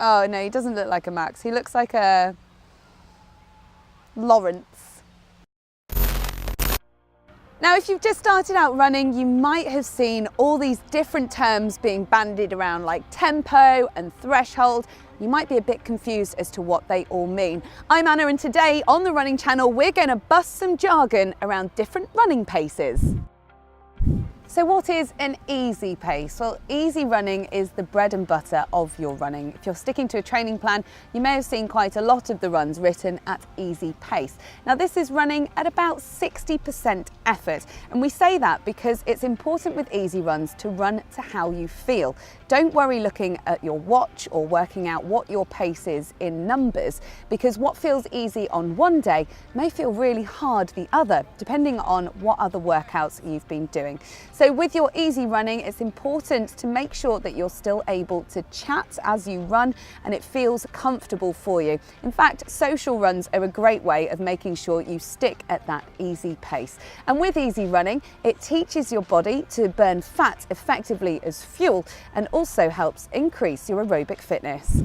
Oh no, he doesn't look like a Max. He looks like a Lawrence. Now, if you've just started out running, you might have seen all these different terms being bandied around like tempo and threshold. You might be a bit confused as to what they all mean. I'm Anna, and today on the Running Channel, we're going to bust some jargon around different running paces. So what is an easy pace? Well, easy running is the bread and butter of your running. If you're sticking to a training plan, you may have seen quite a lot of the runs written at easy pace. Now this is running at about 60% effort. And we say that because it's important with easy runs to run to how you feel. Don't worry looking at your watch or working out what your pace is in numbers, because what feels easy on one day may feel really hard the other, depending on what other workouts you've been doing. So with your easy running, it's important to make sure that you're still able to chat as you run and it feels comfortable for you. In fact, social runs are a great way of making sure you stick at that easy pace. And with easy running, it teaches your body to burn fat effectively as fuel and also helps increase your aerobic fitness.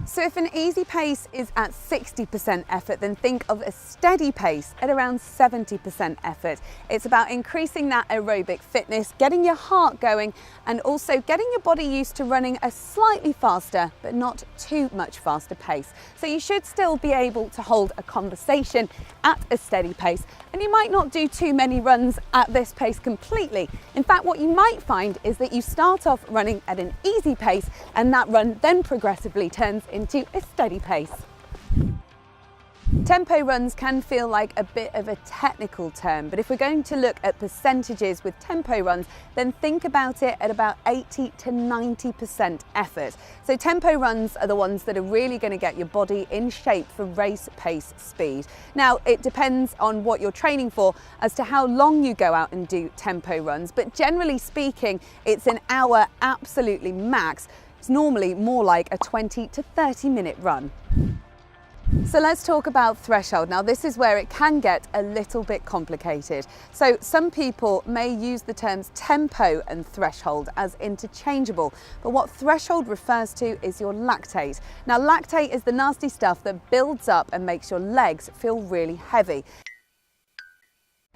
So if an easy pace is at 60% effort, then think of a steady pace at around 70% effort. It's about increasing that aerobic fitness, getting your heart going, and also getting your body used to running a slightly faster, but not too much faster pace. So you should still be able to hold a conversation at a steady pace, and you might not do too many runs at this pace completely. In fact, what you might find is that you start off running at an easy pace, and that run then progressively turns into a steady pace. Tempo runs can feel like a bit of a technical term, but if we're going to look at percentages with tempo runs, then think about it at about 80 to 90% effort. So tempo runs are the ones that are really going to get your body in shape for race pace speed. Now, it depends on what you're training for as to how long you go out and do tempo runs, but generally speaking, it's an hour absolutely max. It's normally more like a 20 to 30 minute run. So let's talk about threshold. Now this is where it can get a little bit complicated. So some people may use the terms tempo and threshold as interchangeable, but what threshold refers to is your lactate. Now lactate is the nasty stuff that builds up and makes your legs feel really heavy.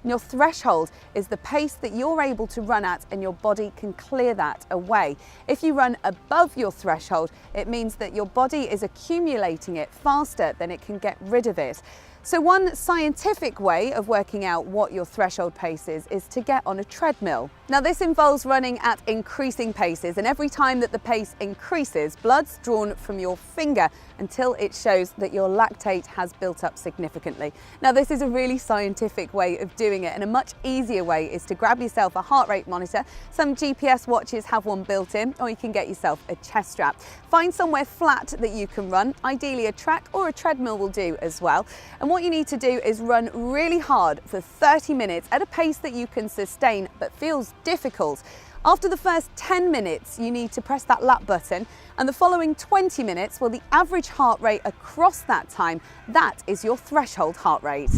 Your threshold is the pace that you're able to run at and your body can clear that away. If you run above your threshold, it means that your body is accumulating it faster than it can get rid of it. So one scientific way of working out what your threshold pace is to get on a treadmill. Now this involves running at increasing paces, and every time that the pace increases, blood's drawn from your finger until it shows that your lactate has built up significantly. Now this is a really scientific way of doing it, and a much easier way is to grab yourself a heart rate monitor. Some GPS watches have one built in, or you can get yourself a chest strap. Find somewhere flat that you can run, ideally a track or a treadmill will do as well. And what you need to do is run really hard for 30 minutes at a pace that you can sustain but feels difficult. After the first 10 minutes, you need to press that lap button, and the following 20 minutes, well, the average heart rate across that time, that is your threshold heart rate.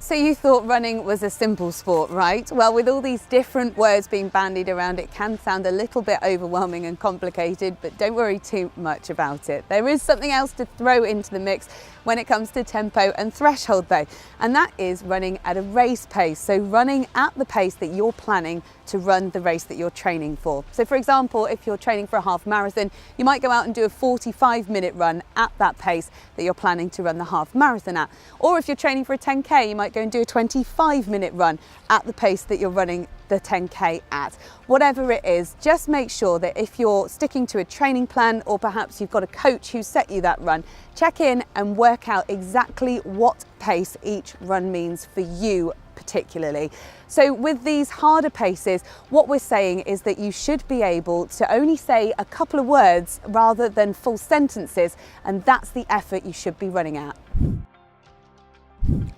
So you thought running was a simple sport, right? Well, with all these different words being bandied around, it can sound a little bit overwhelming and complicated, but don't worry too much about it. There is something else to throw into the mix when it comes to tempo and threshold though, and that is running at a race pace. So running at the pace that you're planning to run the race that you're training for. So for example, if you're training for a half marathon, you might go out and do a 45-minute run at that pace that you're planning to run the half marathon at. Or if you're training for a 10K, you might go and do a 25-minute run at the pace that you're running the 10K at. Whatever it is, just make sure that if you're sticking to a training plan, or perhaps you've got a coach who set you that run, check in and work out exactly what pace each run means for you particularly. So with these harder paces, what we're saying is that you should be able to only say a couple of words rather than full sentences, and that's the effort you should be running at.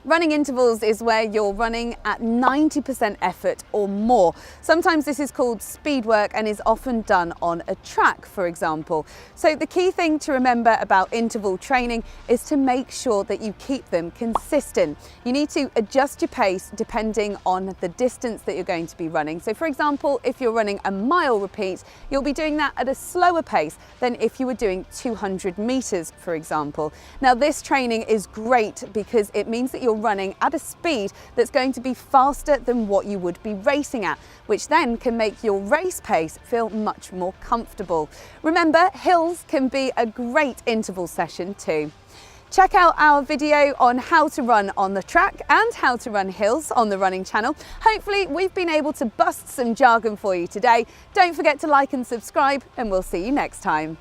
Running intervals is where you're running at 90% effort or more. Sometimes this is called speed work and is often done on a track, for example. So the key thing to remember about interval training is to make sure that you keep them consistent. You need to adjust your pace depending on the distance that you're going to be running. So for example, if you're running a mile repeat, you'll be doing that at a slower pace than if you were doing 200 meters, for example. Now this training is great because it means that you're running at a speed that's going to be faster than what you would be racing at, which then can make your race pace feel much more comfortable. Remember, hills can be a great interval session too. Check out our video on how to run on the track and how to run hills on the running channel. Hopefully we've been able to bust some jargon for you today. Don't forget to like and subscribe, and we'll see you next time.